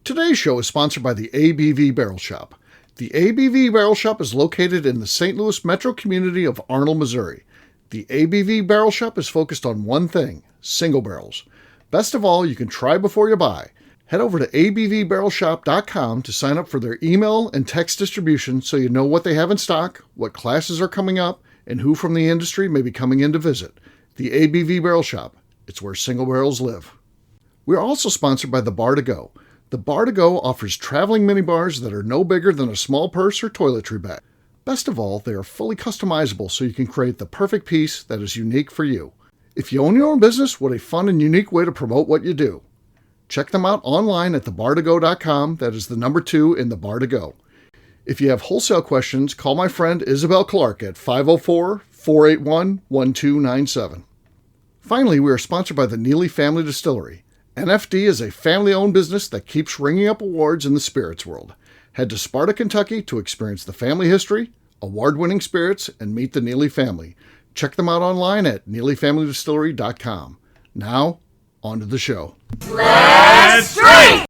Today's show is sponsored by the ABV Barrel Shop. The ABV Barrel Shop is located in the St. Louis metro community of Arnold, Missouri. The ABV Barrel Shop is focused on one thing, single barrels. Best of all, you can try before you buy. Head over to abvbarrelshop.com to sign up for their email and text distribution so you know what they have in stock, what classes are coming up, and who from the industry may be coming in to visit. The ABV Barrel Shop. It's where single barrels live. We're also sponsored by the Bar to Go. The Bar to Go offers traveling minibars that are no bigger than a small purse or toiletry bag. Best of all, they are fully customizable so you can create the perfect piece that is unique for you. If you own your own business, what a fun and unique way to promote what you do. Check them out online at thebar2go.com. That is the number 2 in the Bar to Go. If you have wholesale questions, call my friend Isabel Clark at 504-481-1297. Finally, we are sponsored by the Neely Family Distillery. NFD is a family-owned business that keeps ringing up awards in the spirits world. Head to Sparta, Kentucky to experience the family history, award-winning spirits, and meet the Neely family. Check them out online at neelyfamilydistillery.com. Now, on to the show. Let's drink!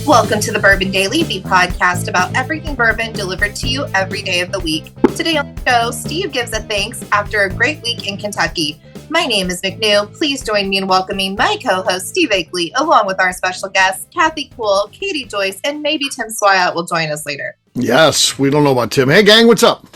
Welcome to the Bourbon Daily, the podcast about everything bourbon delivered to you every day of the week. Today on the show, Steve gives a thanks after a great week in Kentucky. My name is McNew. Please join me in welcoming my co-host, Steve Akley, along with our special guests, Kathy Kuhl, Katie Joyce, and maybe Tim Swyat will join us later. Yes, we don't know about Tim. Hey, gang, what's up?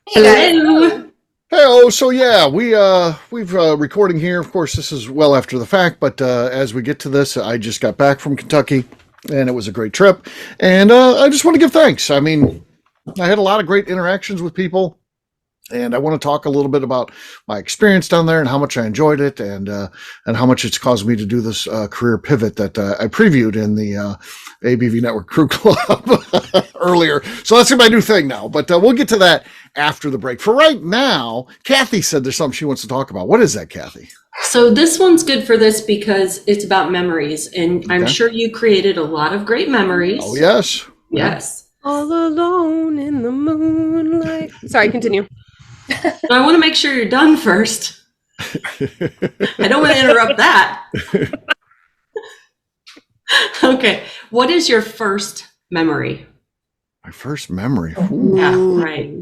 Hey, guys. Hey, so yeah, we've recording here. Of course, this is well after the fact, but as we get to this, I just got back from Kentucky. And it was a great trip. And I just want to give thanks. I mean, I had a lot of great interactions with people. And I want to talk a little bit about my experience down there and how much I enjoyed it and how much it's caused me to do this career pivot that I previewed in the ABV Network Crew Club earlier. So that's my new thing now. But we'll get to that after the break. For right now, Kathy said there's something she wants to talk about. What is that, Kathy? So this one's good for this because it's about memories. And okay. I'm sure you created a lot of great memories. Oh, yes. Yes. All alone in the moonlight. Sorry, continue. I want to make sure you're done first. I don't want to interrupt that. Okay. What is your first memory? My first memory? Ooh. Yeah, right.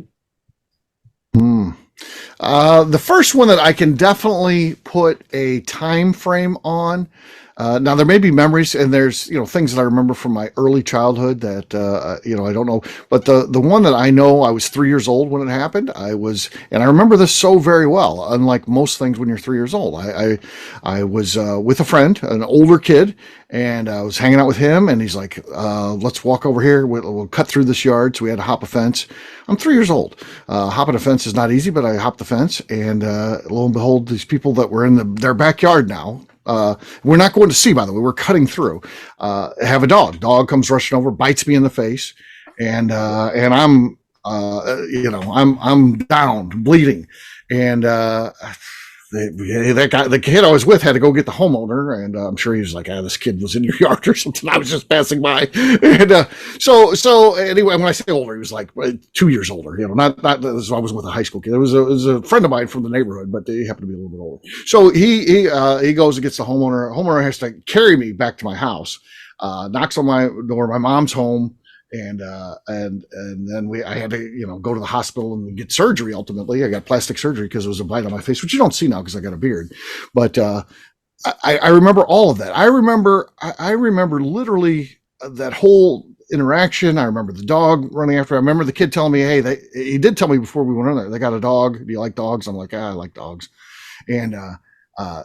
The first one that I can definitely put a time frame on. Now there may be memories and there's, things that I remember from my early childhood that, I don't know, but the one that I know, I was 3 years old when it happened. And I remember this so very well, unlike most things when you're 3 years old. I was, with a friend, an older kid, and I was hanging out with him and he's like, let's walk over here. We'll cut through this yard. So we had to hop a fence. I'm 3 years old. Hopping a fence is not easy, but I hopped the fence and, lo and behold, these people that were in their backyard now, we're not going to see, by the way, we're cutting through, have a dog comes rushing over, bites me in the face. And I'm down bleeding. And, the kid I was with had to go get the homeowner, and I'm sure he was like, this kid was in your yard or something. I was just passing by. And so anyway, when I say older, he was like 2 years older, not I was with a high school kid. It was a friend of mine from the neighborhood, but he happened to be a little bit older. So he goes and gets the homeowner. Homeowner has to carry me back to my house, knocks on my door. My mom's home. And then I had to, go to the hospital and get surgery. Ultimately, I got plastic surgery because it was a bite on my face, which you don't see now because I got a beard. But I remember all of that. I remember literally that whole interaction. I remember the dog running after. I remember the kid telling me, "Hey, he did tell me before we went in there. They got a dog. Do you like dogs?" I'm like, "I like dogs." And I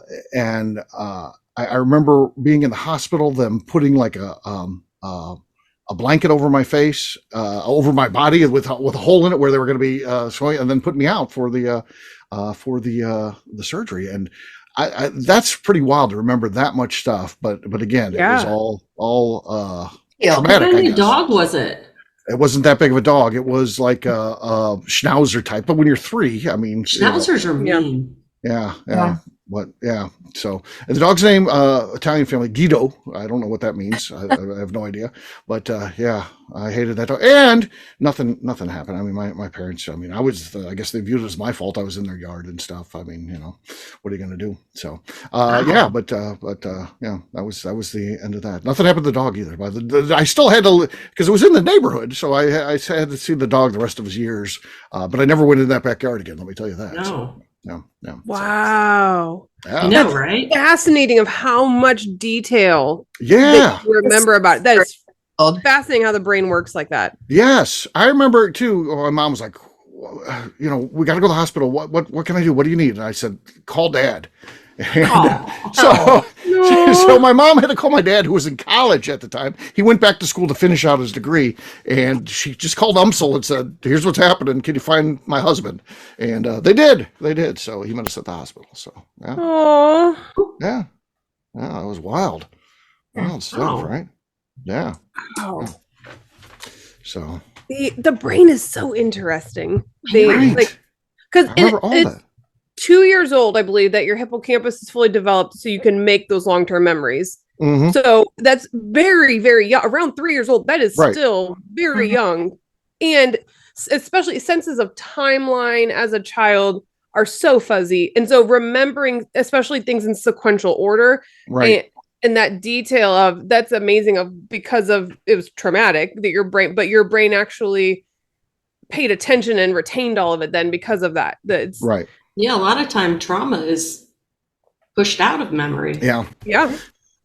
remember being in the hospital, them putting like a blanket over my face, over my body with a hole in it where they were going to be showing, and then put me out for the surgery. And I that's pretty wild to remember that much stuff. But again, it was all traumatic. What kind of dog was it? It wasn't that big of a dog. It was like a schnauzer type. But when you're 3, I mean, schnauzers are mean. Yeah. What? Yeah. So, and the dog's name, Italian family, Guido. I don't know what that means. I have no idea. But yeah, I hated that dog. And nothing happened. I mean, my parents. I mean, I guess they viewed it as my fault. I was in their yard and stuff. I mean, what are you going to do? So, yeah. But yeah, that was the end of that. Nothing happened to the dog either. But I still had to, because it was in the neighborhood, so I had to see the dog the rest of his years. But I never went in that backyard again. Let me tell you that. No. So. No. Wow. Yeah. I know, right? Fascinating of how much detail Yeah. you remember about it. That is fascinating how the brain works like that. Yes. I remember too. My mom was like, we got to go to the hospital. What can I do? What do you need? And I said, call Dad. And so my mom had to call my dad, who was in college at the time. He went back to school to finish out his degree, and she just called UMSL and said, here's what's happening. Can you find my husband? And they did. So he met us at the hospital. So yeah. Aww. Yeah. That was wild stuff, right? Yeah. Wow. So the brain is so interesting. Right. Because I remember all that. 2 years old, I believe, that your hippocampus is fully developed so you can make those long-term memories. Mm-hmm. So that's very, very young. Around 3 years old, that is still very young. And especially senses of timeline as a child are so fuzzy. And so remembering, especially things in sequential order, and that detail of that's amazing because it was traumatic that your brain actually paid attention and retained all of it then because of that. That's right. Yeah, a lot of time trauma is pushed out of memory. Yeah.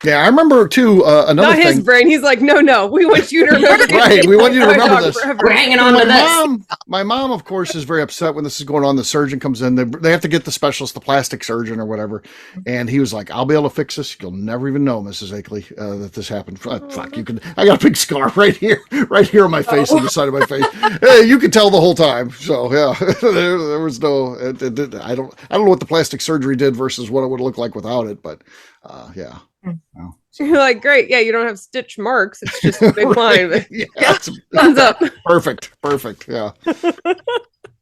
Yeah, I remember too. Another thing. Not his brain. He's like, no. We want you to remember. Right. We want you to remember this. We're hanging on to this. My mom, of course, is very upset when this is going on. The surgeon comes in. They have to get the specialist, the plastic surgeon or whatever. And he was like, "I'll be able to fix this. You'll never even know, Mrs. Akley, that this happened. Fuck, you can. I got a big scar right here on my face, on the side of my face. Hey, you could tell the whole time. So yeah, there was no. I don't know what the plastic surgery did versus what it would look like without it, but yeah." Oh, you're like, great. Yeah, you don't have stitch marks. It's just a big line. Yeah, thumbs up. Perfect. Yeah.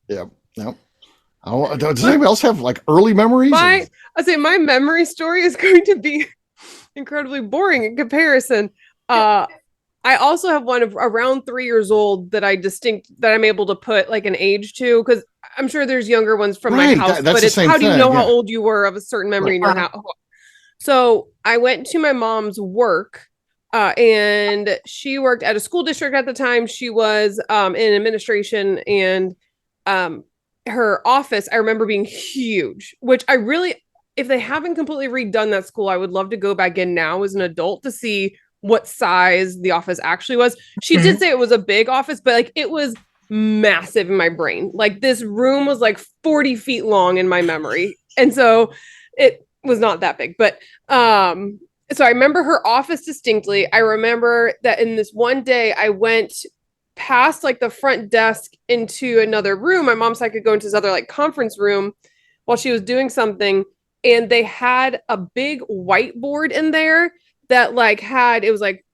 Yep. Does anybody else have like early memories? I say my memory story is going to be incredibly boring in comparison. I also have one of around 3 years old that I'm able to put like an age to, because I'm sure there's younger ones from my house, but it's how do you know how old you were of a certain memory in your house? So I went to my mom's work, and she worked at a school district at the time. She was in administration, and her office, I remember being huge, which if they haven't completely redone that school, I would love to go back in now as an adult to see what size the office actually was. She did say it was a big office, but like it was massive in my brain. Like this room was like 40 feet long in my memory. And so it was not that big, but so I remember her office distinctly. I remember that in this one day I went past like the front desk into another room. My mom said I could go into this other like conference room while she was doing something, and they had a big whiteboard in there that it was like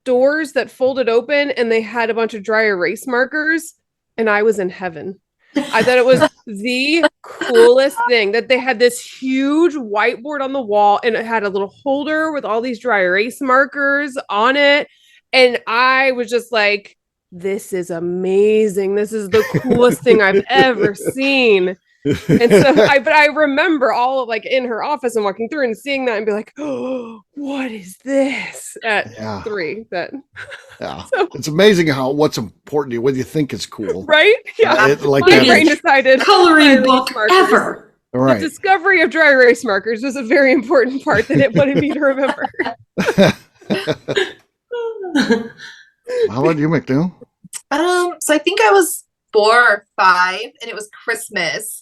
doors that folded open, and they had a bunch of dry erase markers, and I was in heaven. I thought it was the coolest thing that they had this huge whiteboard on the wall, and it had a little holder with all these dry erase markers on it. And I was just like, this is amazing. This is the coolest thing I've ever seen. And so I remember all of like in her office and walking through and seeing that and be like, oh, what is this at 3? It's amazing what's important to you, what you think is cool. Right? Yeah. My brain decided coloring book ever. Right. The discovery of dry erase markers was a very important part that it wanted me to remember. How about you, McNew? So I think I was 4 or 5, and it was Christmas.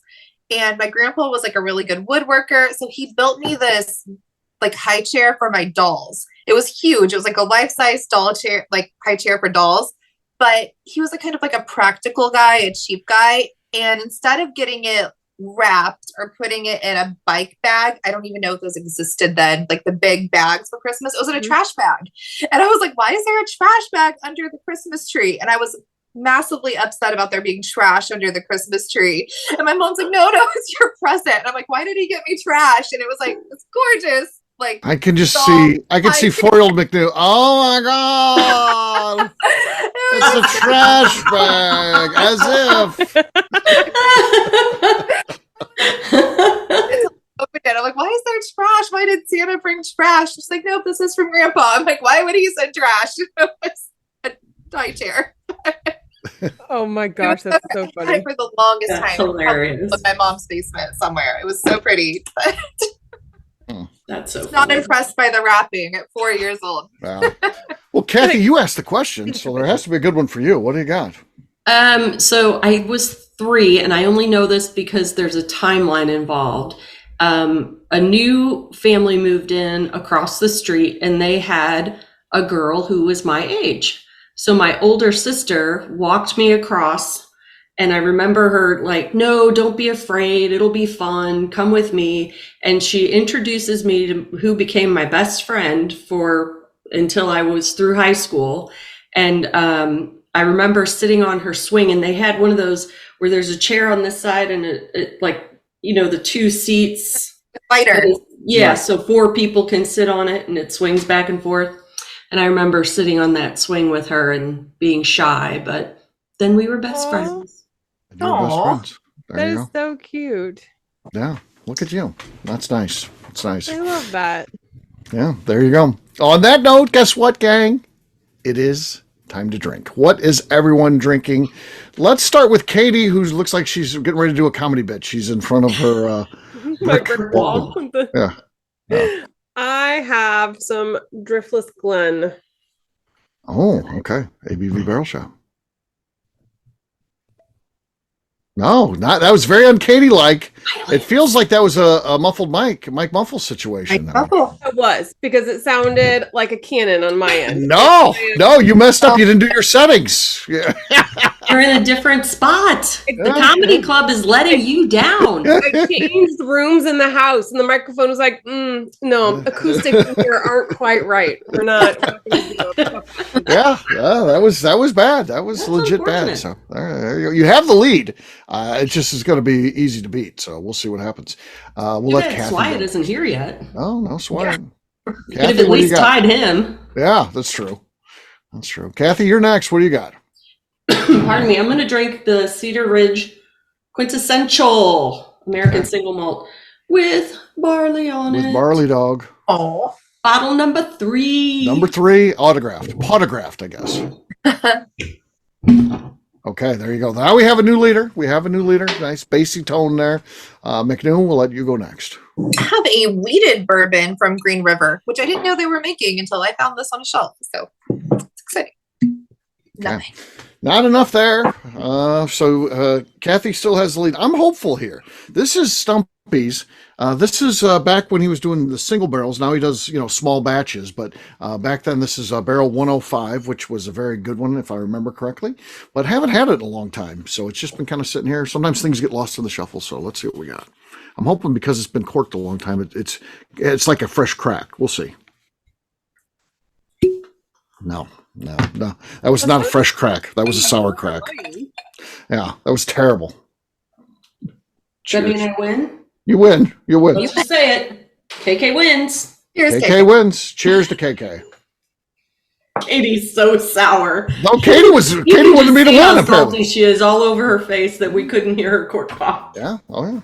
And my grandpa was like a really good woodworker. So he built me this like high chair for my dolls. It was huge. It was like a life-size doll chair, like high chair for dolls. But he was kind of like a practical guy, a cheap guy. And instead of getting it wrapped or putting it in a bike bag, I don't even know if those existed then, like the big bags for Christmas, it was in a trash bag. And I was like, why is there a trash bag under the Christmas tree? And I was massively upset about there being trash under the Christmas tree. And my mom's like, no, it's your present. And I'm like, why did he get me trash? And it was like, it's gorgeous. Like, I can see 4-year-old McNew. Oh my God. It's a trash bag, as if. Opened it. I'm like, why is there trash? Why did Santa bring trash? She's like, nope, this is from Grandpa. I'm like, why would he send trash? It was a high chair. Oh my gosh, that's so funny. For the longest That's time, hilarious. in my mom's basement somewhere. It was so pretty. That's so Not funny. impressed by the wrapping at 4 years old. Wow. Well, Kathy, you asked the question, so there has to be a good one for you. What do you got? So I was 3, and I only know this because there's a timeline involved. A new family moved in across the street, and they had a girl who was my age. So my older sister walked me across, and I remember her like, no, don't be afraid. It'll be fun. Come with me. And she introduces me to who became my best friend until I was through high school. And I remember sitting on her swing, and they had one of those where there's a chair on this side and the 2 seats. Fighter. Yeah, Right. so 4 people can sit on it, and it swings back and forth. And I remember sitting on that swing with her and being shy, but then we were best Aw. friends. You're best Aw. friends. That There you is go. so cute. Yeah, look at you. That's nice. It's nice. I love that. Yeah, there you go. On that note, guess what, gang? It is time to drink. What is everyone drinking? Let's start with Katie, who looks like she's getting ready to do a comedy bit. She's in front of her. My brick brick wall. wall. Yeah. I have some Driftless Glen. Oh, okay. ABV Barrel Shop. No, that was very un-Katie-like. It feels like that was a muffled Mike Muffle situation. It was because it sounded like a cannon on my end. No, you messed up. You didn't do your settings. Yeah. You're in a different spot. The comedy club is letting you down. I changed rooms in the house, and the microphone was like, "No, acoustics in here aren't quite right. We're not." Yeah, that was bad. That was That's legit bad. unfortunate. So there you go. You have the lead. It just is going to be easy to beat. So we'll see what happens. We'll let Kathy. Wyatt go. isn't here yet. Oh, no Swyatt. You could Kathy, have at what do you least got? tied him. Yeah, that's true. That's true. Kathy, you're next. What do you got? Pardon me. I'm going to drink the Cedar Ridge Quintessential American Single Malt with barley on With it. Barley Dog. Oh. Bottle number 3. Number 3, autographed. Potographed, I guess. Okay, there you go. Now we have a new leader. Nice bassy tone there. McNew, we'll let you go next. I have a weeded bourbon from Green River, which I didn't know they were making until I found this on a shelf. So it's exciting. Nothing. Not enough there. So Kathy still has the lead. I'm hopeful here. This is Stumpy's. This is back when he was doing the single barrels. Now he does, small batches. But back then, this is barrel 105, which was a very good one, if I remember correctly. But haven't had it in a long time. So it's just been kind of sitting here. Sometimes things get lost in the shuffle. So let's see what we got. I'm hoping because it's been corked a long time, it's like a fresh crack. We'll see. No. That was not a fresh crack. That was a sour crack. Yeah, that was terrible. Does that mean Cheers. I win? You win. Let's just say it. KK wins. Here's KK wins. Cheers to KK. Katie's so sour. No, Katie wanted me to See how win, salty apparently. she is all over her face that we couldn't hear her cork pop. Yeah,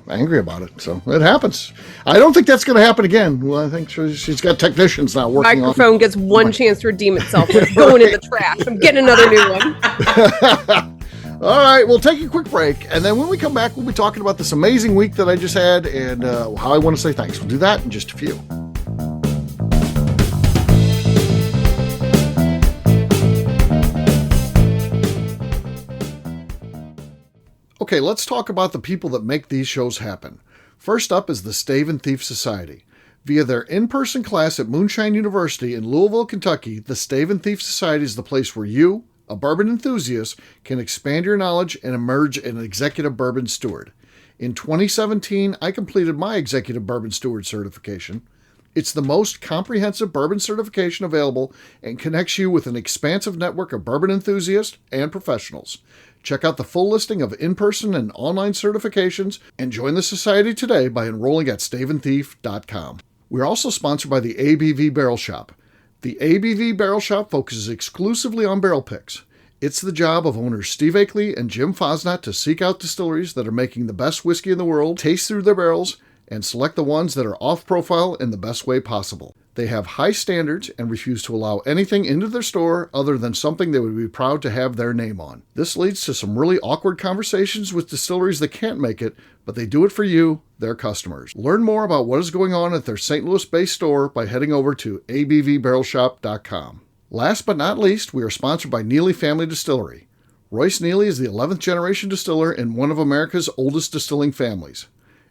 angry about it. So it happens. I don't think that's going to happen again. Well, I think she's got technicians now working Microphone gets one chance to redeem itself. It's going in the trash. I'm getting another new one. All right, we'll take a quick break, and then when we come back, we'll be talking about this amazing week that I just had and how I want to say thanks. We'll do that in just a few. Okay, let's talk about the people that make these shows happen. First up is the Stave and Thief Society. Via their in-person class at Moonshine University in Louisville, Kentucky, the Stave and Thief Society is the place where you, a bourbon enthusiast, can expand your knowledge and emerge an executive bourbon steward. In 2017, I completed my executive bourbon steward certification. It's the most comprehensive bourbon certification available and connects you with an expansive network of bourbon enthusiasts and professionals. Check out the full listing of in-person and online certifications and join the society today by enrolling at staveandthief.com. We're also sponsored by the ABV Barrel Shop. The ABV Barrel Shop focuses exclusively on barrel picks. It's the job of owners Steve Akley and Jim Fosnot to seek out distilleries that are making the best whiskey in the world, taste through their barrels, and select the ones that are off-profile in the best way possible. They have high standards and refuse to allow anything into their store other than something they would be proud to have their name on. This leads to some really awkward conversations with distilleries that can't make it, but they do it for you, their customers. Learn more about what is going on at their St. Louis-based store by heading over to abvbarrelshop.com. Last but not least, we are sponsored by Neely Family Distillery. Royce Neely is the 11th generation distiller in one of America's oldest distilling families.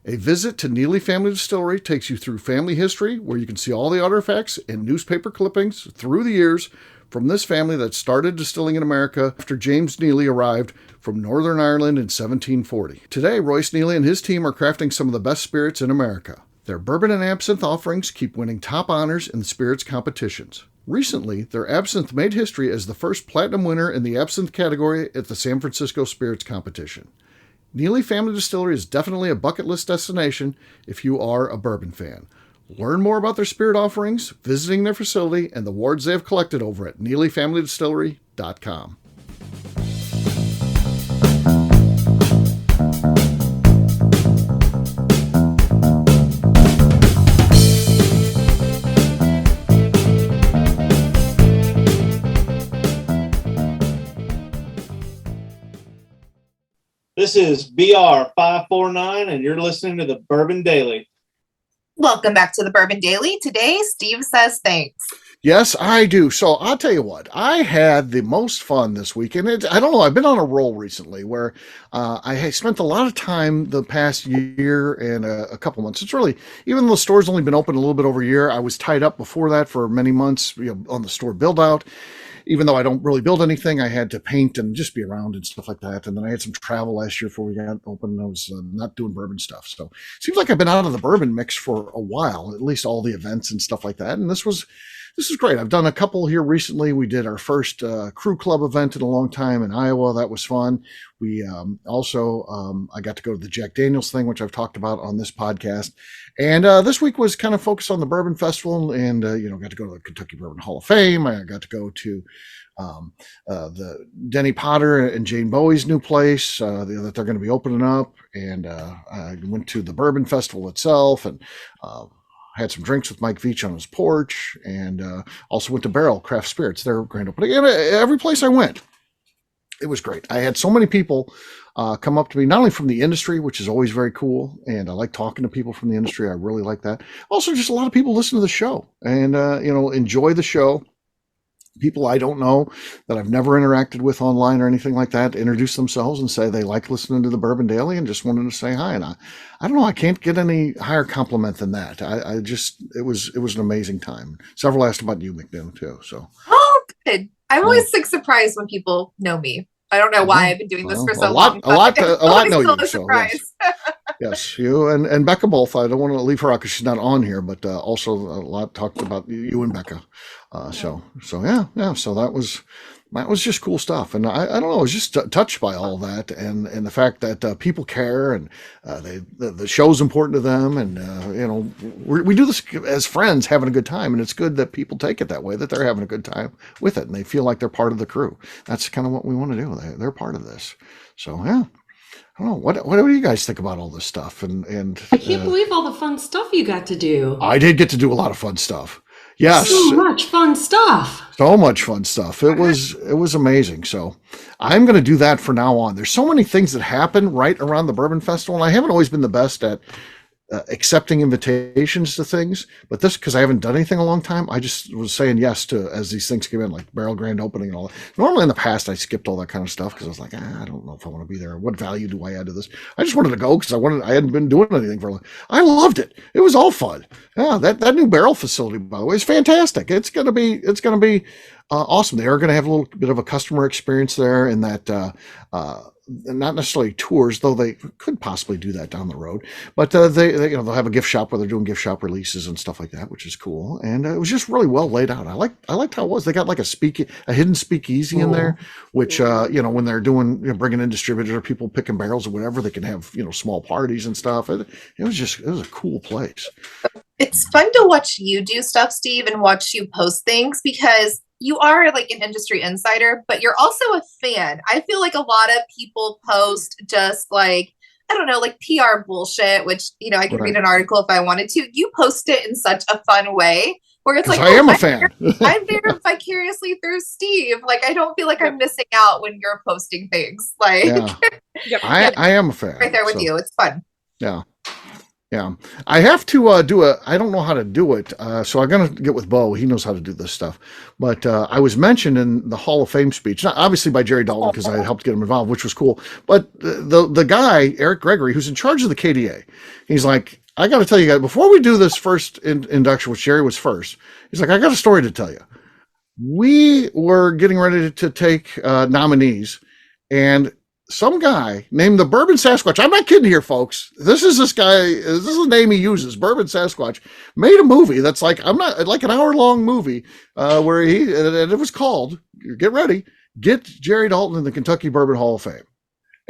A visit to Neely Family Distillery takes you through family history, where you can see all the artifacts and newspaper clippings through the years from this family that started distilling in America after James Neely arrived from Northern Ireland in 1740. Today, Royce Neely and his team are crafting some of the best spirits in America. Their bourbon and absinthe offerings keep winning top honors in the spirits competitions. Recently, their absinthe made history as the first platinum winner in the absinthe category at the San Francisco Spirits Competition. Neely Family Distillery is definitely a bucket list destination if you are a bourbon fan. Learn more about their spirit offerings, visiting their facility, and the awards they have collected over at neelyfamilydistillery.com. This is BR 549, and you're listening to the Bourbon Daily. Welcome back to the Bourbon Daily. Today, Steve says thanks. Yes, I do. So I'll tell you what, I had the most fun this weekend. I don't know, I've been on a roll recently where I spent a lot of time the past year and a couple months. It's really, even though the store's only been open a little bit over a year, I was tied up before that for many months, on the store build out. Even though I don't really build anything, I had to paint and just be around and stuff like that. And then I had some travel last year before we got open. I was not doing bourbon stuff. So it seems like I've been out of the bourbon mix for a while, at least all the events and stuff like that. And this is great. I've done a couple here recently. We did our first crew club event in a long time in Iowa. That was fun. We also, I got to go to the Jack Daniels thing, which I've talked about on this podcast. And this week was kind of focused on the Bourbon Festival and, got to go to the Kentucky Bourbon Hall of Fame. I got to go to the Denny Potter and Jane Bowie's new place that they're going to be opening up. And I went to the Bourbon Festival itself and had some drinks with Mike Veach on his porch, and also went to Barrel Craft Spirits, their grand opening. And every place I went, it was great. I had so many people come up to me, not only from the industry, which is always very cool, and I like talking to people from the industry. I really like that. Also, just a lot of people listen to the show and, enjoy the show. People I don't know that I've never interacted with online or anything like that introduce themselves and say they like listening to the Bourbon Daily and just wanted to say hi. And I don't know, I can't get any higher compliment than that. It was an amazing time. Several asked about you, McNew, too. So. Oh, good. I'm always surprised when people know me. I don't know why I've been doing this for so long. A lot know you. So yes. Yes, you and Becca both. I don't want to leave her out because she's not on here, but also a lot talked about you and Becca. So yeah. So that was just cool stuff, and I don't know. I was just touched by all that, and the fact that people care, and the show's important to them, and we do this as friends, having a good time, and it's good that people take it that way, that they're having a good time with it, and they feel like they're part of the crew. That's kind of what we want to do. They're part of this. So yeah. I don't know. What do you guys think about all this stuff? And I can't believe all the fun stuff you got to do. I did get to do a lot of fun stuff. Yes. So much fun stuff. So much fun stuff. It was amazing. So I'm going to do that from now on. There's so many things that happen right around the Bourbon Festival, and I haven't always been the best at accepting invitations to things, but this, because I haven't done anything in a long time, I just was saying yes to as these things came in, like Barrel Grand Opening and all that. Normally in the past, I skipped all that kind of stuff because I was like, I don't know if I want to be there. What value do I add to this? I just wanted to go because I hadn't been doing anything for a long. I loved it. It was all fun. Yeah, that new barrel facility, by the way, is fantastic. It's gonna be awesome. They are going to have a little bit of a customer experience there in that not necessarily tours, though they could possibly do that down the road. But they they'll have a gift shop where they're doing gift shop releases and stuff like that, which is cool. And it was just really well laid out. I liked how it was. They got like a hidden speakeasy in there, which when they're doing bringing in distributors or people picking barrels or whatever, they can have small parties and stuff. It was a cool place. It's fun to watch you do stuff, Steve, and watch you post things because you are like an industry insider, but you're also a fan. I feel like a lot of people post just like, I don't know, like PR bullshit, which, I could read an article if I wanted to. You post it in such a fun way where it's like, I am a fan. I'm there vicariously through Steve. Like, I don't feel like I'm missing out when you're posting things. Like, I am a fan. Right there with you. It's fun. Yeah. Yeah, I have to I don't know how to do it, so I'm going to get with Bo. He knows how to do this stuff. But I was mentioned in the Hall of Fame speech, not obviously by Jerry Dalton because I helped get him involved, which was cool. But the guy, Eric Gregory, who's in charge of the KDA, he's like, I got to tell you guys, before we do this first induction, which Jerry was first, he's like, I got a story to tell you. We were getting ready to take nominees, and some guy named the Bourbon Sasquatch, I'm not kidding here, folks. This is the name he uses, Bourbon Sasquatch, made a movie that's like an hour-long movie where and it was called, get ready, Get Jerry Dalton in the Kentucky Bourbon Hall of Fame.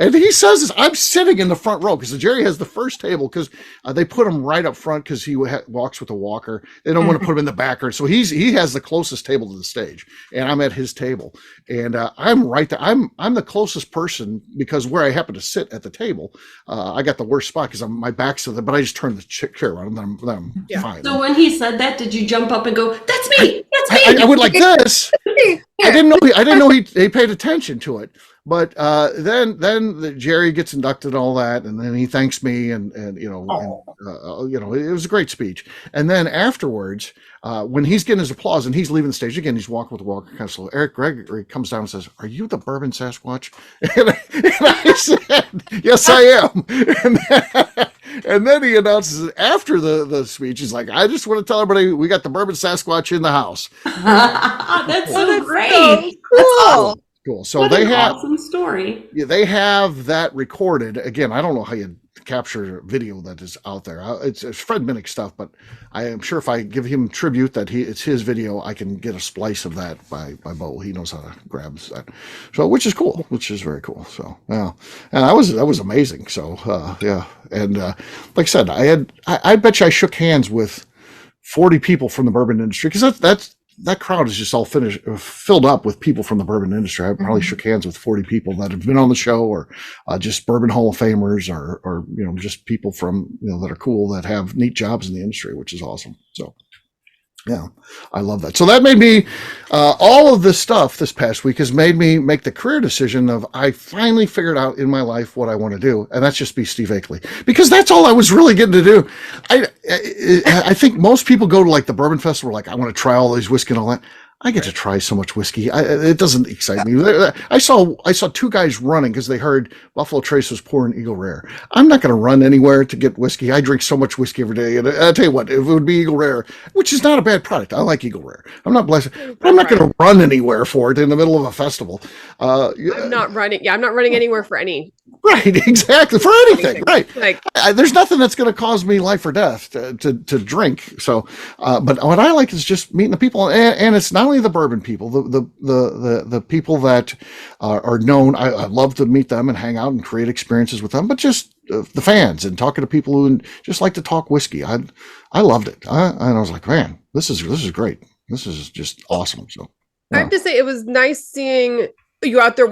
And he says this, I'm sitting in the front row because Jerry has the first table because they put him right up front because he walks with a walker. They don't want to put him in the back. So he has the closest table to the stage, and I'm at his table. And I'm right there. I'm the closest person because where I happen to sit at the table, I got the worst spot because my back's to but I just turned the chair around and then I'm fine. So when he said that, did you jump up and go, that's me, that's me? I went like this. I didn't know he paid attention to it. But then Jerry gets inducted and all that, and then he thanks me, and it was a great speech. And then afterwards, when he's getting his applause and he's leaving the stage again, he's walking with the walker kind of slow. Eric Gregory comes down and says, "Are you the Bourbon Sasquatch?" And I said, "Yes, I am." And then he announces after the speech, he's like, "I just want to tell everybody we got the Bourbon Sasquatch in the house." That's so great. So cool. Cool. So what they an have awesome story. Yeah, they have that recorded. Again, I don't know how you capture video that is out there. It's Fred Minnick stuff, but I am sure if I give him tribute that it's his video, I can get a splice of that by Bo. He knows how to grab that. So which is cool, which is very cool. So yeah. And that was amazing. So yeah. And like I said, I bet you I shook hands with 40 people from the bourbon industry because that crowd is just all filled up with people from the bourbon industry. I probably shook hands with 40 people that have been on the show or just Bourbon Hall of Famers or just people from, that are cool that have neat jobs in the industry, which is awesome. So, yeah, I love that. So that made me, all of this stuff this past week has made me make the career decision of I finally figured out in my life what I want to do. And that's just be Steve Akley because that's all I was really getting to do. I think most people go to like the Bourbon Festival, like I want to try all these whiskey and all that. I get to try so much whiskey. It doesn't excite me. I saw two guys running because they heard Buffalo Trace was pouring Eagle Rare. I'm not going to run anywhere to get whiskey. I drink so much whiskey every day. And I'll tell you what, if it would be Eagle Rare, which is not a bad product. I like Eagle Rare. I'm not blessed, but I'm not going to run anywhere for it in the middle of a festival. I'm not running. Yeah, I'm not running anywhere for any. Right, exactly. For anything, right. Like, there's nothing that's going to cause me life or death to drink. So, but what I like is just meeting the people, and it's not only the bourbon people, the people that are known. I love to meet them and hang out and create experiences with them, but just the fans and talking to people who just like to talk whiskey. I loved it. And I was like, man, this is great. This is just awesome. So I have to say, it was nice seeing you out there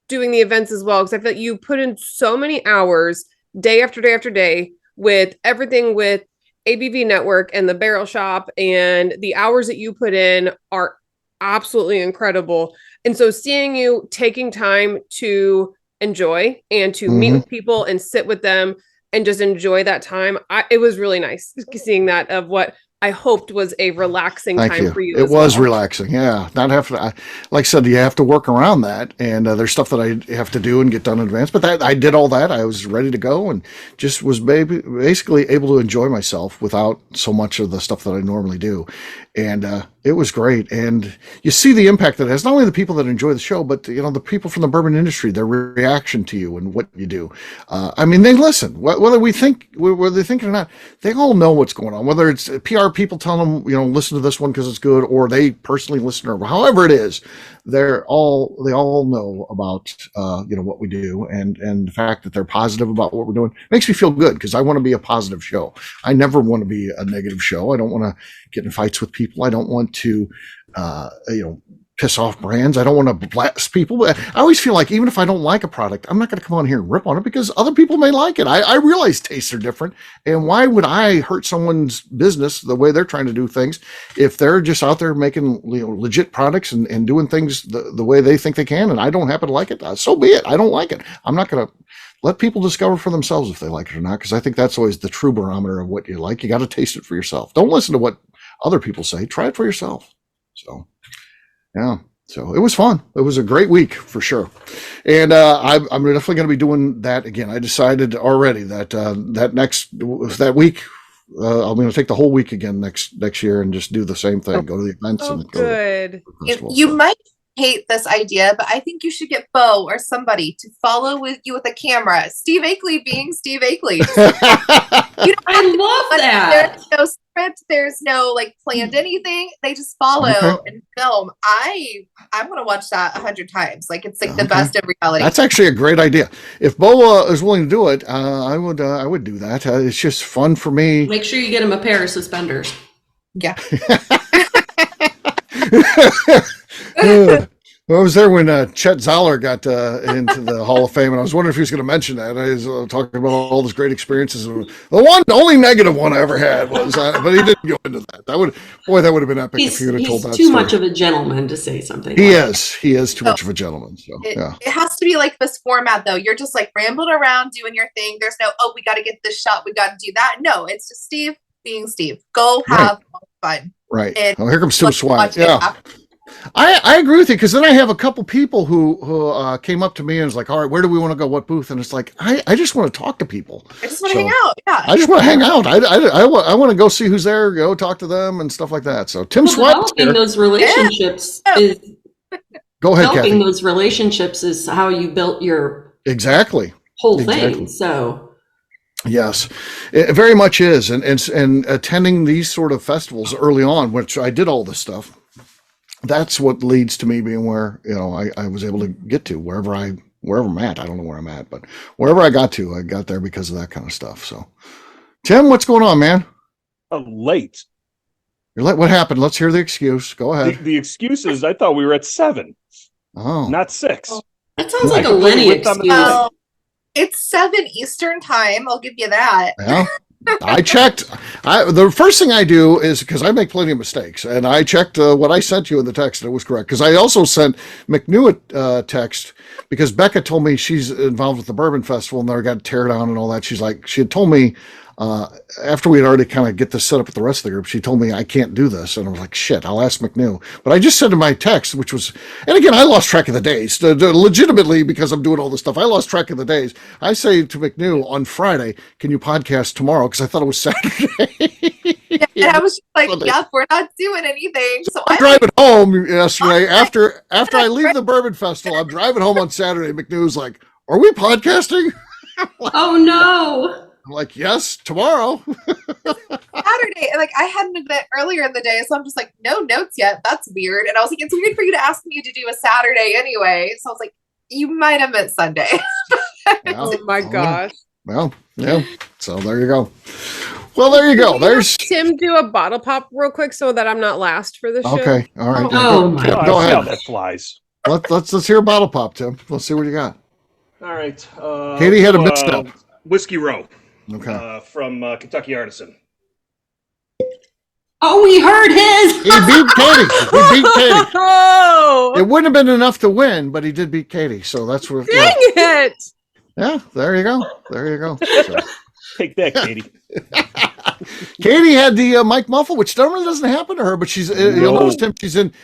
doing the events as well, because I feel like you put in so many hours day after day after day with everything with ABV Network and the Barrel Shop, and the hours that you put in are absolutely incredible. And so seeing you taking time to enjoy and to meet with people and sit with them and just enjoy that time, it was really nice seeing that of what I hoped was a relaxing time for you. It was relaxing. Yeah. Not have to, like I said, you have to work around that. And there's stuff that I have to do and get done in advance. But I did all that. I was ready to go and just was basically able to enjoy myself without so much of the stuff that I normally do. And It was great. And you see the impact that it has, not only the people that enjoy the show, but, the people from the bourbon industry, their reaction to you and what you do. I mean, they listen, whether they think it or not, they all know what's going on, whether it's PR people telling them, listen to this one because it's good, or they personally listen, or however it is, they all know about, what we do, and the fact that they're positive about what we're doing makes me feel good, because I want to be a positive show. I never want to be a negative show. I don't want to get in fights with people. I don't want to, piss off brands. I don't want to blast people. I always feel like even if I don't like a product, I'm not going to come on here and rip on it, because other people may like it. I realize tastes are different. And why would I hurt someone's business the way they're trying to do things if they're just out there making legit products and doing things the way they think they can, and I don't happen to like it? So be it. I don't like it. I'm not going to let people discover for themselves if they like it or not, because I think that's always the true barometer of what you like. You got to taste it for yourself. Don't listen to what other people say. Try it for yourself. So, yeah. So it was fun. It was a great week for sure. And I'm definitely going to be doing that again. I decided already that that week, I'm going to take the whole week again next year and just do the same thing. Go to the events and go good. To the festival. You might hate this idea, but I think you should get Bo or somebody to follow with you with a camera. Steve Akley being Steve Akley. I love that. There's no script. There's no planned anything. They just follow and film. I'm gonna watch that 100 times. It's the best of reality. That's actually a great idea. If Bo is willing to do it, I would do that. It's just fun for me. Make sure you get him a pair of suspenders. Yeah. I was there when Chet Zoller got into the Hall of Fame, and I was wondering if he was going to mention that. I was talking about all those great experiences. The only negative one I ever had was, but he didn't go into that. That would have been epic if he would have told that He's too story. much of a gentleman to say something. He is too much of a gentleman. So it has to be like this format, though. You're just rambling around doing your thing. There's no, we got to get this shot. We got to do that. No, it's just Steve being Steve. Go have fun. Right. Oh, here comes Tim Swine. Yeah. It. I agree with you, because then I have a couple people who came up to me and was like, all right, where do we want to go? What booth? And it's like, I just want to talk to people. I just want to hang out. Yeah. I just want to hang out. I want to go see who's there, go talk to them and stuff like that. So Tim Swine. Developing those relationships is go ahead, developing Kathy. those relationships is how you built your whole thing. So yes, it very much is. And attending these sort of festivals early on, which I did all this stuff, that's what leads to me being where, I was able to get to wherever I'm at. I don't know where I'm at, but wherever I got there because of that kind of stuff. So Tim, what's going on, man? I'm late. You're late. What happened? Let's hear the excuse. Go ahead. The excuse is I thought we were at 7, not 6. that sounds like a Lenny excuse. It's 7 Eastern time. I'll give you that. Yeah. I checked. The first thing I do is, because I make plenty of mistakes, and I checked what I sent you in the text, and it was correct. Because I also sent McNew a text, because Becca told me she's involved with the Bourbon Festival, and they got tear down and all that. She had told me after we had already kind of get this set up with the rest of the group, she told me I can't do this, and I was like, shit, I'll ask McNew. But I just said in my text, which was, and again, I lost track of the days, legitimately, because I'm doing all this stuff. I lost track of the days. I say to McNew on Friday, can you podcast tomorrow? Because I thought it was Saturday. And I was just like, yep, we're not doing anything. So I'm driving home yesterday after I leave the Bourbon Festival. I'm driving home on Saturday. McNew's like, are we podcasting? Oh no. I'm like, yes, tomorrow. Saturday, I had an event earlier in the day, so I'm just like, no notes yet. That's weird. And I was like, it's weird for you to ask me to do a Saturday anyway. So I was like, you might have meant Sunday. Oh my gosh. Well, yeah. So there you go. Well, there you go. There's Tim. Do a bottle pop real quick so that I'm not last for this show. Okay. All right. Oh my Go How ahead. that flies. Let's hear a bottle pop, Tim. Let's see what you got. All right. Katie had a misstep. Whiskey Row. Okay. From Kentucky Artisan. Oh, we heard his. He beat Katie. He beat Katie. Oh, It wouldn't have been enough to win, but he did beat Katie. So that's where. dang it! Yeah. There you go. There you go. So. Take that, Katie. Katie had the Mike Muffle, which normally doesn't happen to her, but she's you'll notice Tim.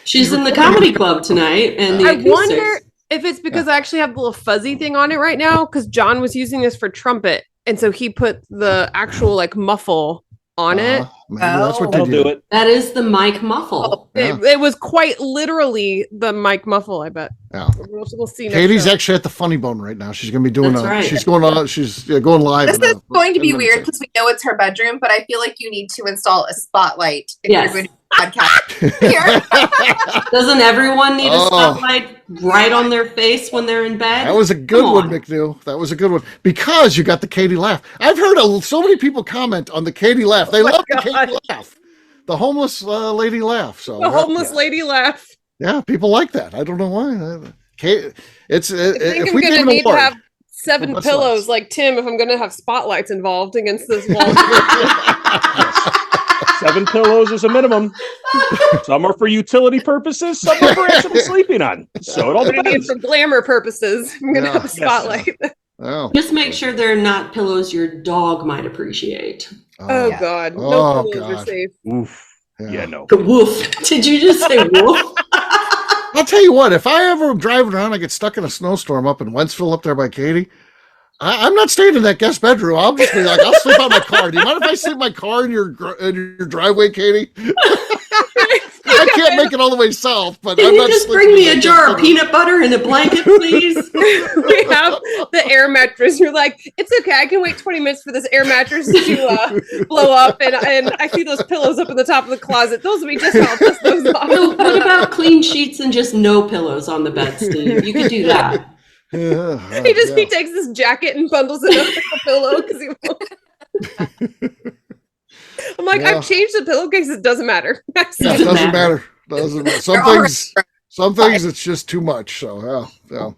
She's in the comedy club tonight, and I wonder if it's because I actually have the little fuzzy thing on it right now, because John was using this for trumpet, and so he put the actual muffle on it. Maybe that's what That'll they do it. That is the mic muffle. It was quite literally the mic muffle, I bet. Yeah. We'll see. Katie's actually at the Funny Bone right now. She's going to be doing That's right. she's going live. This is going to be weird because we know it's her bedroom, but I feel like you need to install a spotlight if you're going to do a podcast here. Doesn't everyone need a spotlight right on their face when they're in bed? That was a good one, McNew. That was a good one. Because you got the Katie laugh. I've heard so many people comment on the Katie laugh. They love the Katie laugh. The homeless lady laugh. So the homeless lady laugh. Yeah, people like that. I don't know why. It's if I'm we gonna need to have 7 Well, pillows like Tim if I'm gonna have spotlights involved against this wall. 7 pillows is a minimum. Some are for utility purposes. Some are for actually sleeping on. So it all depends. For glamour purposes, I'm gonna have a spotlight. Oh. Just make sure they're not pillows your dog might appreciate. Oh God, no pillows are safe. Oof. Yeah, no. The woof. Did you just say woof? I'll tell you what, if I ever am driving around, I get stuck in a snowstorm up in Wentzville up there by Katie, I'm not staying in that guest bedroom. I'll just be like, I'll sleep out my car. Do you mind if I sleep in my car in your driveway, Katie? I can't make it all the way south, but Can I'm you not just sleeping bring in me that a jar guest of peanut butter and a blanket, please? We have the air mattress. You're like, it's okay. I can wait 20 minutes for this air mattress to blow up, and I see those pillows up in the top of the closet. Those will be just how I'll dust those off. So what about clean sheets and just no pillows on the bed, Steve? You could do that. He takes this jacket and bundles it up with a pillow because he won't. I'm like, I've changed the pillowcase. It doesn't matter. It doesn't matter. Some things it's just too much. So yeah.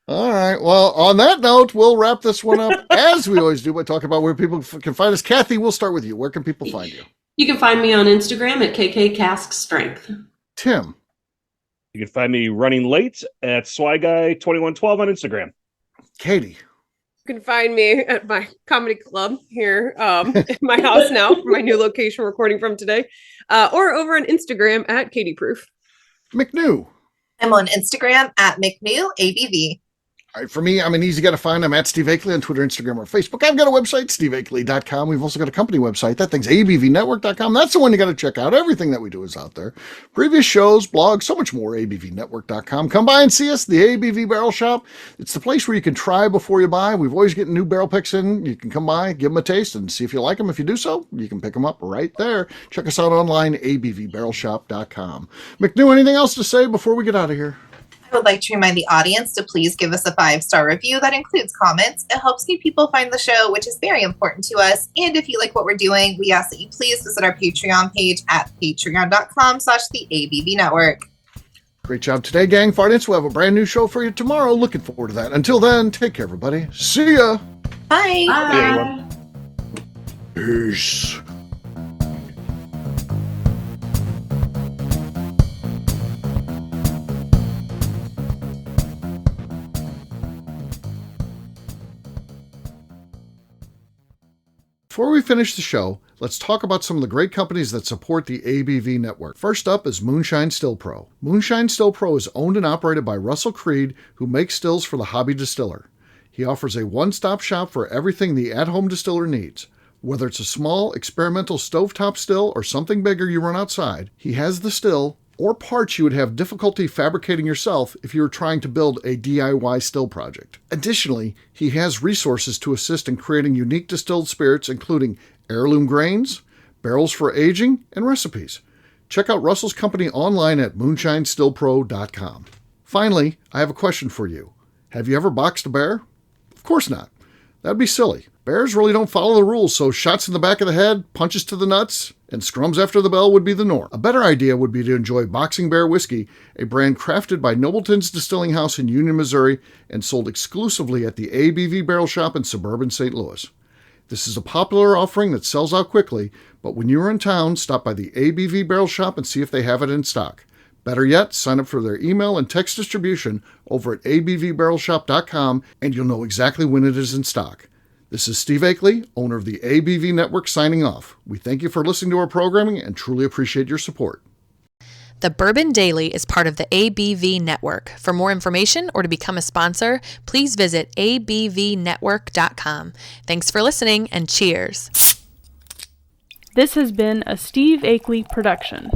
All right. Well, on that note, we'll wrap this one up as we always do by talking about where people can find us. Kathy, we'll start with you. Where can people find you? You can find me on Instagram at KKCaskStrength. Tim. You can find me running late at SwyGuy2112 on Instagram. Katie. You can find me at my comedy club here in my house now, my new location recording from today, or over on Instagram at Katie Proof. McNew. I'm on Instagram at McNew ABV. All right, for me, I'm an easy guy to find. I'm at Steve Akley on Twitter, Instagram, or Facebook. I've got a website, steveakley.com. We've also got a company website. That thing's abvnetwork.com. That's the one you got to check out. Everything that we do is out there. Previous shows, blogs, so much more, abvnetwork.com. Come by and see us, the ABV Barrel Shop. It's the place where you can try before you buy. We've always getting new barrel picks in. You can come by, give them a taste, and see if you like them. If you do so, you can pick them up right there. Check us out online, abvbarrelshop.com. McNew, anything else to say before we get out of here? I would like to remind the audience to please give us a 5-star review that includes comments. It helps new people find the show, which is very important to us. And if you like what we're doing, we ask that you please visit our Patreon page at patreon.com/theABVNetwork. Great job today, gang. Fartance, we'll have a brand new show for you tomorrow. Looking forward to that. Until then, take care, everybody. See ya. Bye. Bye. Peace. Before we finish the show, let's talk about some of the great companies that support the ABV network. First up is Moonshine Still Pro. Moonshine Still Pro is owned and operated by Russell Creed, who makes stills for the hobby distiller. He offers a one-stop shop for everything the at-home distiller needs. Whether it's a small, experimental stovetop still or something bigger you run outside, he has the still or parts you would have difficulty fabricating yourself if you were trying to build a DIY still project. Additionally, he has resources to assist in creating unique distilled spirits, including heirloom grains, barrels for aging, and recipes. Check out Russell's company online at moonshinestillpro.com. Finally, I have a question for you. Have you ever boxed a bear? Of course not. That'd be silly. Bears really don't follow the rules, so shots in the back of the head, punches to the nuts, and scrums after the bell would be the norm. A better idea would be to enjoy Boxing Bear Whiskey, a brand crafted by Nobleton's Distilling House in Union, Missouri, and sold exclusively at the ABV Barrel Shop in suburban St. Louis. This is a popular offering that sells out quickly, but when you're in town, stop by the ABV Barrel Shop and see if they have it in stock. Better yet, sign up for their email and text distribution over at abvbarrelshop.com, and you'll know exactly when it is in stock. This is Steve Akley, owner of the ABV Network, signing off. We thank you for listening to our programming and truly appreciate your support. The Bourbon Daily is part of the ABV Network. For more information or to become a sponsor, please visit abvnetwork.com. Thanks for listening and cheers. This has been a Steve Akley production.